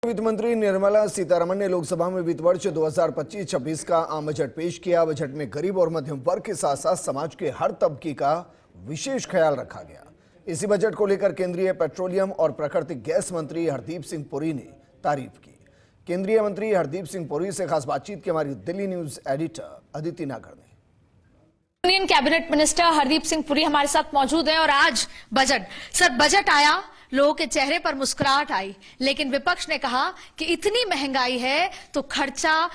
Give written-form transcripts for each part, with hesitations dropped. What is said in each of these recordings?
वित्त मंत्री निर्मला सीतारमण ने लोकसभा में वित्त वर्ष 2025-26 का आम बजट पेश किया। बजट में गरीब और मध्यम वर्ग के साथ साथ समाज के हर तबके का विशेष ख्याल रखा गया। इसी बजट को लेकर केंद्रीय पेट्रोलियम और प्राकृतिक गैस मंत्री हरदीप सिंह पुरी ने तारीफ की। केंद्रीय मंत्री हरदीप सिंह पुरी से खास बातचीत की हमारी दिल्ली न्यूज एडिटर अदिति नागर ने। Union cabinet minister Hardeep Singh Puri हमारे साथ मौजूद हैं और आज बजट आया, लोगों के चेहरे पर मुस्कुराहट आई, लेकिन विपक्ष ने कहा कि इतनी महंगाई है तो खर्चा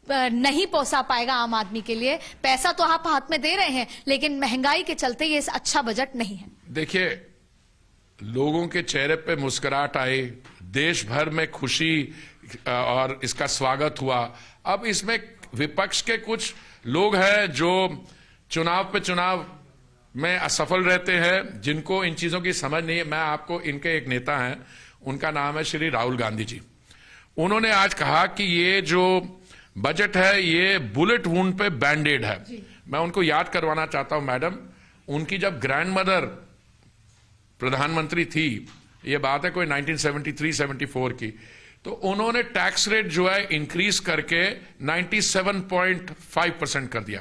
नहीं पहुंचा पाएगा आम आदमी के लिए। पैसा तो आप हाथ में दे रहे हैं, लेकिन महंगाई के चलते ये अच्छा बजट नहीं है। देखिए, लोगों के चेहरे पे मुस्कुराहट आई, देश भर में खुशी और इसका स्वागत हुआ। अब इसमें विपक्ष के कुछ लोग हैं जो चुनाव पे चुनाव में असफल रहते हैं, जिनको इन चीजों की समझ नहीं है। मैं आपको, इनके एक नेता हैं, उनका नाम है श्री राहुल गांधी जी। उन्होंने आज कहा कि ये जो बजट है ये बुलेट वुंड पे बैंडेड है। मैं उनको याद करवाना चाहता हूं, मैडम, उनकी जब ग्रैंडमदर प्रधानमंत्री थी, ये बात है कोई 1973-74 की, तो उन्होंने टैक्स रेट जो है इंक्रीज करके 97.5% कर दिया।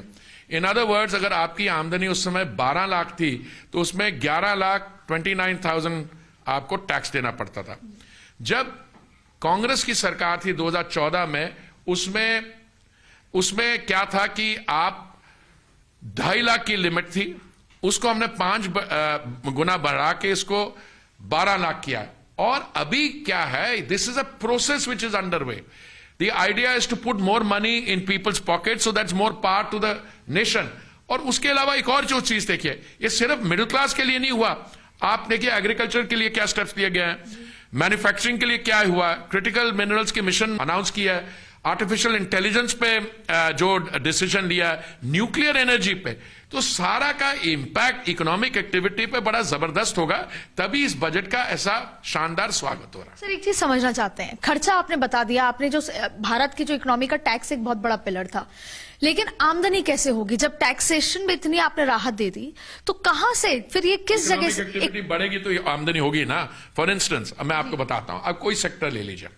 इन अदर वर्ड्स, अगर आपकी आमदनी उस समय 12 लाख थी तो उसमें 11,29,000 आपको टैक्स देना पड़ता था। जब कांग्रेस की सरकार थी 2014 में, उसमें क्या था कि आप 2.5 लाख की लिमिट थी, उसको हमने 5 गुना बढ़ा के इसको 12 लाख किया। और अभी क्या है, this is a process which is under way. The idea is to put more money in people's pockets, so that's more power to the nation. और उसके अलावा एक और जो चीज देखिए, ये सिर्फ मिडिल क्लास के लिए नहीं हुआ। आप देखिए एग्रीकल्चर के लिए क्या स्टेप्स लिए गए हैं, मैन्युफैक्चरिंग के लिए क्या हुआ, क्रिटिकल मिनरल्स की मिशन अनाउंस किया है, आर्टिफिशियल इंटेलिजेंस पे जो डिसीजन लिया है, न्यूक्लियर एनर्जी पे, तो सारा का इंपैक्ट इकोनॉमिक एक्टिविटी पे बड़ा जबरदस्त होगा। तभी इस बजट का ऐसा शानदार स्वागत हो रहा है। सर, एक चीज समझना चाहते हैं, खर्चा आपने बता दिया, आपने जो भारत की जो इकोनॉमी का टैक्स एक बहुत बड़ा पिलर था, लेकिन आमदनी कैसे होगी जब टैक्सेशन में इतनी आपने राहत दे दी, तो कहां से फिर ये किस जगह से एक्टिविटी बढ़ेगी तो ये आमदनी होगी ना। फॉर इंस्टेंस, अब मैं आपको बताता हूं, अब कोई सेक्टर ले लीजिए,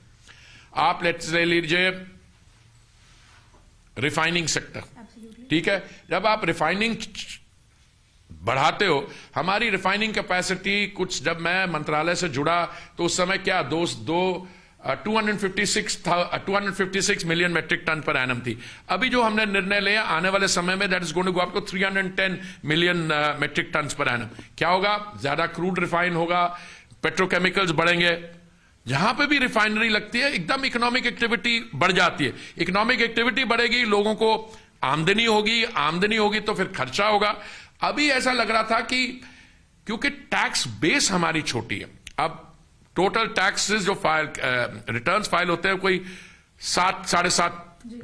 आप ले लीजिए रिफाइनिंग सेक्टर, ठीक है। जब आप रिफाइनिंग बढ़ाते हो, हमारी रिफाइनिंग कैपेसिटी कुछ, जब मैं मंत्रालय से जुड़ा तो उस समय क्या 256 million metric tonne per annum थी। अभी जो हमने निर्णय लिया, आने वाले समय में that is going to go up to 310 million metric tonne per annum. क्या होगा? ज्यादा क्रूड रिफाइन होगा, पेट्रोकेमिकल्स बढ़ेंगे। जहां पे भी रिफाइनरी लगती है, एकदम इकोनॉमिक एक्टिविटी बढ़ जाती है। इकोनॉमिक एक्टिविटी बढ़ेगी, लोगों को आमदनी होगी तो फिर खर्चा होगा। अभी ऐसा लग रहा था कि क्योंकि टैक्स बेस हमारी छोटी है, अब टोटल टैक्सेस जो रिटर्न्स फाइल होते हैं कोई 7-7.5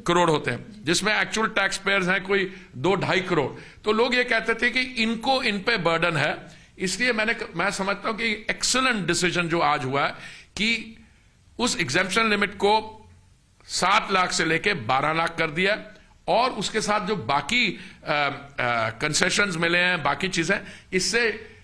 करोड़ होते हैं, जिसमें एक्चुअल टैक्स पेयर्स हैं कोई 2-2.5 करोड़। तो लोग ये कहते थे कि इन पे बर्डन है। इसलिए मैं समझता हूं कि एक्सीलेंट डिसीजन जो आज हुआ है कि उस एग्जेम्पशन लिमिट को 7 लाख से लेके 12 लाख कर दिया, और उसके साथ जो बाकी कंसेशंस मिले हैं, बाकी चीजें, इससे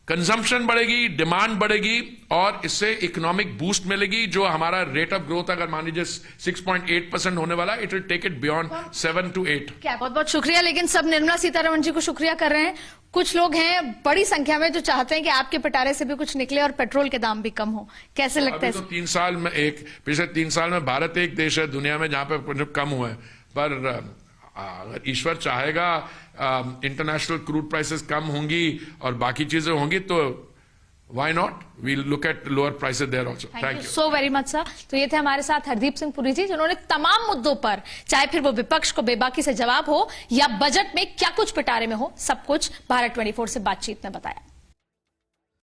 कंजम्पशन बढ़ेगी, डिमांड बढ़ेगी और इससे इकोनॉमिक बूस्ट मिलेगी। जो हमारा रेट ऑफ ग्रोथ अगर मान लीजिए 6.8% होने वाला, it will take it beyond 7 to 8। क्या बहुत बहुत शुक्रिया। लेकिन सब निर्मला सीतारमण जी को शुक्रिया कर रहे हैं। कुछ लोग हैं बड़ी संख्या में जो चाहते हैं कि आपके पिटारे से भी कुछ निकले और पेट्रोल के दाम भी कम हो। कैसे लगता है? तो पिछले 3 साल में भारत एक देश है दुनिया में जहां पे कम हुआ है, पर अगर ईश्वर चाहेगा इंटरनेशनल क्रूड प्राइसेस कम होंगी और बाकी चीजें होंगी तो why not, we look at lower prices there also. Thank you so very much sir. तो ये थे हमारे साथ हरदीप सिंह पुरी जी, जिन्होंने तमाम मुद्दों पर, चाहे फिर वो विपक्ष को बेबाकी से जवाब हो या बजट में क्या कुछ पिटारे में हो, सब कुछ भारत 24 से बातचीत में बताया।